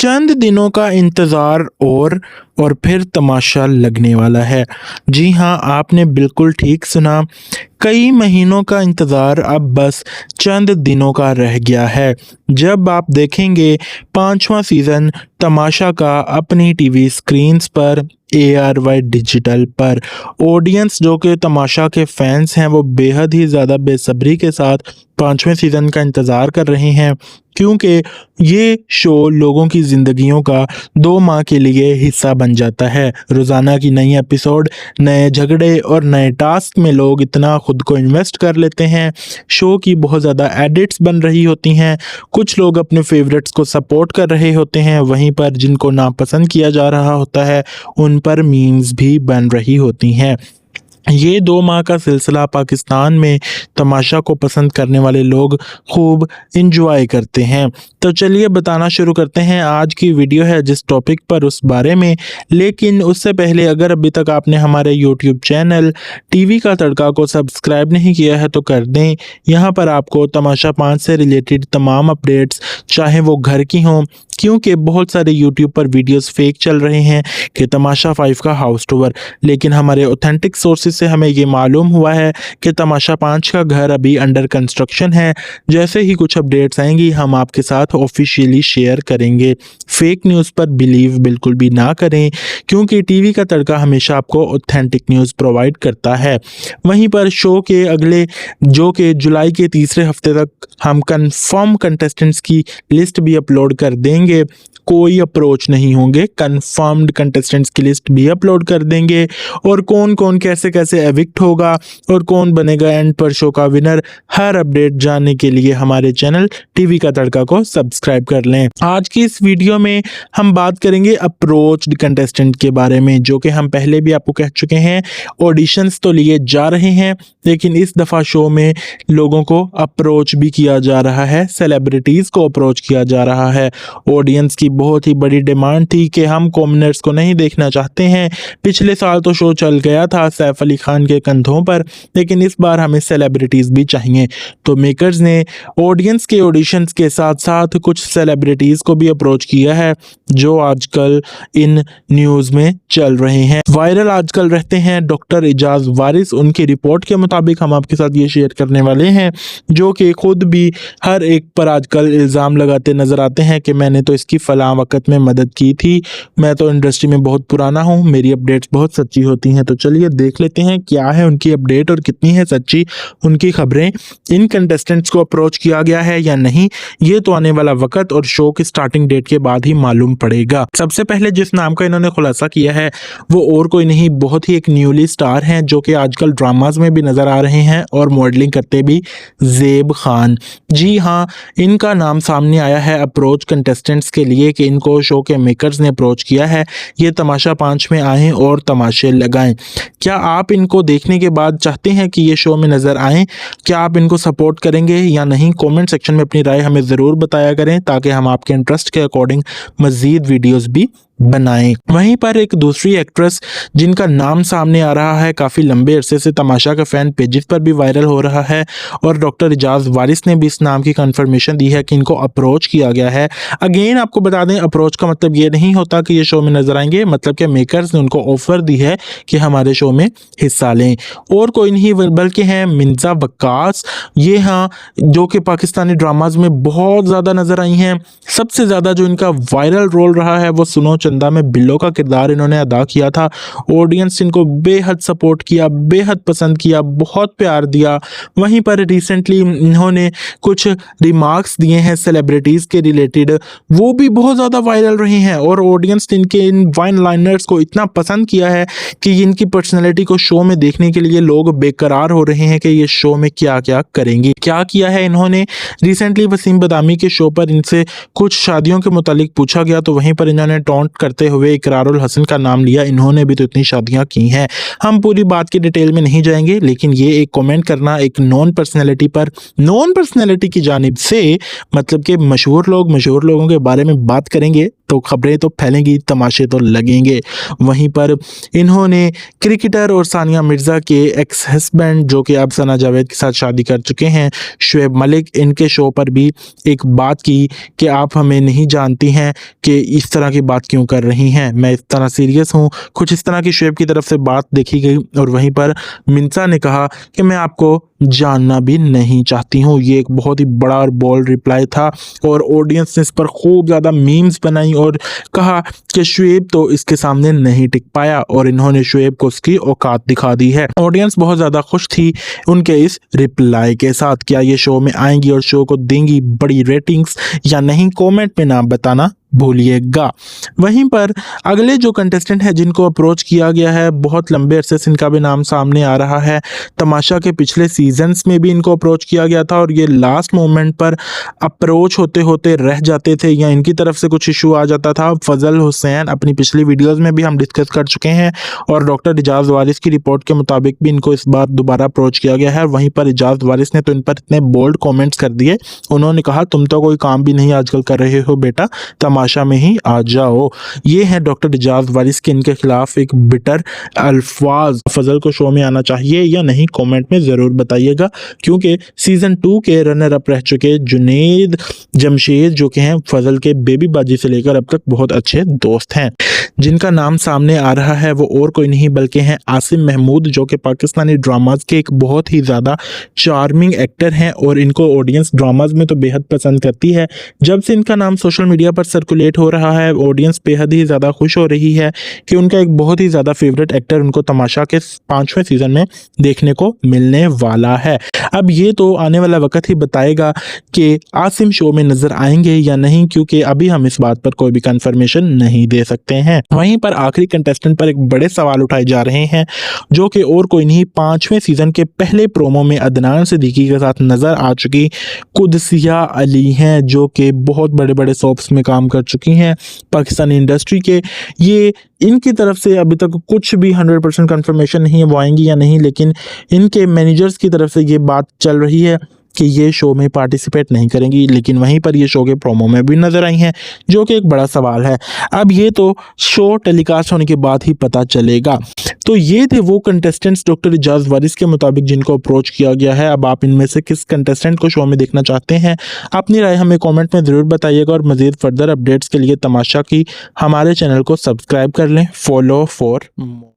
चंद दिनों का इंतज़ार और फिर तमाशा लगने वाला है। जी हाँ, आपने बिल्कुल ठीक सुना। कई महीनों का इंतज़ार अब बस चंद दिनों का रह गया है। जब आप देखेंगे 5वां सीज़न तमाशा का अपनी टीवी स्क्रीन्स पर ARY डिजिटल पर। ऑडियंस जो कि तमाशा के फैंस हैं वो बेहद ही ज़्यादा बेसब्री के साथ 5वें सीज़न का इंतज़ार कर रहे हैं, क्योंकि ये शो लोगों की ज़िंदगियों का 2 माह के लिए हिस्सा बन जाता है। रोज़ाना की नई एपिसोड, नए झगड़े और नए टास्क में लोग इतना खुद को इन्वेस्ट कर लेते हैं। शो की बहुत ज़्यादा एडिट्स बन रही होती हैं। कुछ लोग अपने फेवरेट्स को सपोर्ट कर रहे होते हैं, वहीं पर जिनको नापसंद किया जा रहा होता है उन पर मीम्स भी बन रही होती हैं। ये 2 माह का सिलसिला पाकिस्तान में तमाशा को पसंद करने वाले लोग खूब इंजॉय करते हैं। तो चलिए बताना शुरू करते हैं। आज की वीडियो है जिस टॉपिक पर उस बारे में, लेकिन उससे पहले अगर अभी तक आपने हमारे यूट्यूब चैनल टीवी का तड़का को सब्सक्राइब नहीं किया है तो कर दें। यहाँ पर आपको तमाशा 5 से रिलेटेड तमाम अपडेट्स, चाहे वो घर की हों, क्योंकि बहुत सारे यूट्यूब पर वीडियोस फेक चल रहे हैं कि तमाशा 5 का हाउस टूर, लेकिन हमारे ऑथेंटिक सोर्सेज से हमें ये मालूम हुआ है कि तमाशा 5 का घर अभी अंडर कंस्ट्रक्शन है। जैसे ही कुछ अपडेट्स आएंगी हम आपके साथ ऑफिशियली शेयर करेंगे। फेक न्यूज़ पर बिलीव बिल्कुल भी ना करें, क्योंकि टीवी का तड़का हमेशा आपको ऑथेंटिक न्यूज़ प्रोवाइड करता है। वहीं पर शो के अगले, जो कि जुलाई के तीसरे हफ्ते तक हम कंफर्म कंटेस्टेंट्स की लिस्ट भी अपलोड कर देंगे। कोई अप्रोच नहीं होंगे, कंफर्म्ड कंटेस्टेंट्स की लिस्ट भी अपलोड कर देंगे, और कौन कौन कैसे कैसे एविक्ट होगा और कौन बनेगा एंड पर शो का विनर, हर अपडेट जानने के लिए हमारे चैनल टीवी का तड़का को सब्सक्राइब कर लें। आज की इस वीडियो में हम बात करेंगे अप्रोच्ड कंटेस्टेंट के बारे में, जो कि हम पहले भी आपको कह चुके हैं। ऑडिशंस तो लिए जा रहे हैं, लेकिन इस दफ़ा शो में लोगों को अप्रोच भी किया जा रहा है, सेलिब्रिटीज़ को अप्रोच किया जा रहा है। ऑडियंस की बहुत ही बड़ी डिमांड थी कि हम कॉमनर्स को नहीं देखना चाहते हैं। पिछले साल तो शो चल गया था सैफ अली खान के कंधों पर, लेकिन इस बार हमें सेलिब्रिटीज़ भी चाहिए। तो मेकर्स ने ऑडियंस के ऑडिशंस के साथ साथ कुछ सेलिब्रिटीज़ को भी अप्रोच किया है, जो आजकल इन न्यूज़ में चल रहे हैं, वायरल आजकल रहते हैं। डॉक्टर इजाज़ वारिस, उनकी रिपोर्ट के मुताबिक हम आपके साथ ये शेयर करने वाले हैं, जो कि खुद भी हर एक पर आजकल इल्ज़ाम लगाते नज़र आते हैं कि मैंने तो इसकी फ़लाँ वक़्त में मदद की थी, मैं तो इंडस्ट्री में बहुत पुराना हूँ, मेरी अपडेट्स बहुत सच्ची होती हैं। तो चलिए देख लेते हैं क्या है उनकी अपडेट और कितनी है सच्ची उनकी खबरें। इन कंटेस्टेंट्स को अप्रोच किया गया है या नहीं, ये तो आने वाला वक्त और शो की स्टार्टिंग डेट के बाद ही मालूम पड़ेगा। सबसे पहले जिस नाम का इन्होंने खुलासा किया है वो और कोई नहीं, बहुत ही एक न्यूली स्टार हैं, जो कि आजकल ड्रामाज में भी नज़र आ रहे हैं और मॉडलिंग करते भी, ज़ेब खान। जी हाँ, इनका नाम सामने आया है अप्रोच कंटेस्टेंट्स के लिए कि इनको शो के मेकर्स ने अप्रोच किया है, ये तमाशा 5 में आएँ और तमाशे लगाएं। क्या आप इनको देखने के बाद चाहते हैं कि ये शो में नज़र आएँ? क्या आप इनको सपोर्ट करेंगे या नहीं? कमेंट सेक्शन में अपनी राय हमें ज़रूर बताया करें, ताकि हम आपके इंटरेस्ट के अकॉर्डिंग मज़ीद वीडियोज़ भी बनाएं। वहीं पर एक दूसरी एक्ट्रेस जिनका नाम सामने आ रहा है, काफ़ी लंबे अरसे से तमाशा के फैन पेजेस पर भी वायरल हो रहा है, और डॉक्टर इजाज़ वारिस ने भी इस नाम की कंफर्मेशन दी है कि इनको अप्रोच किया गया है। अगेन आपको बता दें, अप्रोच का मतलब ये नहीं होता कि ये शो में नजर आएंगे, मतलब कि मेकर्स ने उनको ऑफर दी है कि हमारे शो में हिस्सा लें। और कोई नहीं बल्कि हैं मिर्ज़ा वक्कास। ये हाँ, जो कि पाकिस्तानी ड्रामाज में बहुत ज़्यादा नज़र आई हैं। सबसे ज़्यादा जो इनका वायरल रोल रहा है वो सुनो चंदा में बिल्लो का किरदार इन्होंने अदा किया था। ऑडियंस इनको बेहद सपोर्ट किया, बेहद पसंद किया, बहुत प्यार दिया। वहीं पर रिसेंटली इन्होंने कुछ रिमार्क्स दिए हैं सेलिब्रिटीज़ के रिलेटेड, वो भी बहुत ज़्यादा वायरल रहे हैं, और ऑडियंस ने इनके इन वाइन लाइनर्स को इतना पसंद किया है कि इनकी पर्सनैलिटी को शो में देखने के लिए लोग बेकरार हो रहे हैं कि ये शो में क्या क्या करेंगे। क्या किया है इन्होंने, रिसेंटली वसीम बदामी के शो पर इनसे कुछ शादियों के मुतालिक पूछा गया, तो वहीं पर इन्होंने टोंट करते हुए इकरारुल हसन का नाम लिया, इन्होंने भी तो इतनी शादियां की हैं। हम पूरी बात की डिटेल में नहीं जाएंगे, लेकिन ये एक कमेंट करना एक नॉन पर्सनैलिटी की जानिब से, मतलब कि मशहूर लोगों के बारे में बात करेंगे तो खबरें तो फैलेंगी, तमाशे तो लगेंगे। वहीं पर इन्होंने क्रिकेटर और सानिया मिर्ज़ा के एक्स हस्बैंड, जो कि अब सना जावेद के साथ शादी कर चुके हैं, शुएब मलिक, इनके शो पर भी एक बात की कि आप हमें नहीं जानती हैं कि इस तरह की बात क्यों कर रही हैं, मैं इस तरह सीरियस हूँ। कुछ इस तरह की शुएब की तरफ से बात देखी गई। और वहीं पर मिंसा ने कहा कि मैं आपको जानना भी नहीं चाहती हूँ। ये एक बहुत ही बड़ा और बोल्ड रिप्लाई था और ऑडियंस ने इस पर खूब ज़्यादा मीम्स बनाई और कहा कि शुएब तो इसके सामने नहीं टिक पाया और इन्होंने शुएब को उसकी औकात दिखा दी है। ऑडियंस बहुत ज़्यादा खुश थी उनके इस रिप्लाई के साथ। क्या ये शो में आएंगी और शो को देंगी बड़ी रेटिंग्स या नहीं, कमेंट में नाम बताना भूलिएगा। वहीं पर अगले जो कंटेस्टेंट है जिनको अप्रोच किया गया है, बहुत लंबे अरसे से इनका भी नाम सामने आ रहा है। तमाशा के पिछले सीजन्स में भी इनको अप्रोच किया गया था और ये लास्ट मोमेंट पर अप्रोच होते होते रह जाते थे या इनकी तरफ से कुछ इशू आ जाता था। फजल हुसैन, अपनी पिछली वीडियोस में भी हम डिस्कस कर चुके हैं और डॉक्टर इजाज वारिस की रिपोर्ट के मुताबिक भी इनको इस बार दोबारा अप्रोच किया गया है। वहीं पर इजाज वारिस ने तो इन पर इतने बोल्ड कॉमेंट्स कर दिए, उन्होंने कहा तुम तो कोई काम भी नहीं आजकल कर रहे हो बेटा, तमाशा में ही आ जाओ। ये है डॉक्टर इजाज वारिस के इनके खिलाफ एक बिटर अल्फाज। फजल को शो में आना चाहिए या नहीं, कमेंट में जरूर बताइएगा, क्योंकि सीजन 2 के रनर अप रह चुके जुनेद जमशेद, जो कि हैं फजल के बेबी बाजी से लेकर अब तक बहुत अच्छे दोस्त हैं। जिनका नाम सामने आ रहा है वो और कोई नहीं बल्कि हैं आसिम महमूद, जो कि पाकिस्तानी ड्रामाज के एक बहुत ही ज़्यादा चार्मिंग एक्टर हैं और इनको ऑडियंस ड्रामाज में तो बेहद पसंद करती है। जब से इनका नाम सोशल मीडिया पर सर्कुलेट हो रहा है, ऑडियंस बेहद ही ज़्यादा खुश हो रही है कि उनका एक बहुत ही ज़्यादा फेवरेट एक्टर उनको तमाशा के 5वें सीजन में देखने को मिलने वाला है। अब ये तो आने वाला वक्त ही बताएगा कि आसिम शो में नजर आएंगे या नहीं, क्योंकि अभी हम इस बात पर कोई भी कंफर्मेशन नहीं दे सकते हैं। वहीं पर आखिरी कंटेस्टेंट पर एक बड़े सवाल उठाए जा रहे हैं, जो कि और कोई नहीं, 5वें सीजन के पहले प्रोमो में अदनान सिद्दीकी के साथ नजर आ चुकी कुदसिया अली हैं, जो कि बहुत बड़े बड़े सोप्स में काम कर चुकी हैं पाकिस्तानी इंडस्ट्री के। ये इनकी तरफ से अभी तक कुछ भी 100% कंफर्मेशन नहीं है वो आएंगी या नहीं, लेकिन इनके मैनेजर्स की तरफ से ये बात चल रही है कि ये शो में पार्टिसिपेट नहीं करेंगी। लेकिन वहीं पर ये शो के प्रोमो में भी नजर आई हैं, जो कि एक बड़ा सवाल है। अब ये तो शो टेलीकास्ट होने के बाद ही पता चलेगा। तो ये थे वो कंटेस्टेंट्स डॉक्टर इजाज वारिस के मुताबिक जिनको अप्रोच किया गया है। अब आप इनमें से किस कंटेस्टेंट को शो में देखना चाहते हैं, अपनी राय हमें कमेंट में ज़रूर बताइएगा और मज़ीद फर्दर अपडेट्स के लिए तमाशा की हमारे चैनल को सब्सक्राइब कर लें। Follow for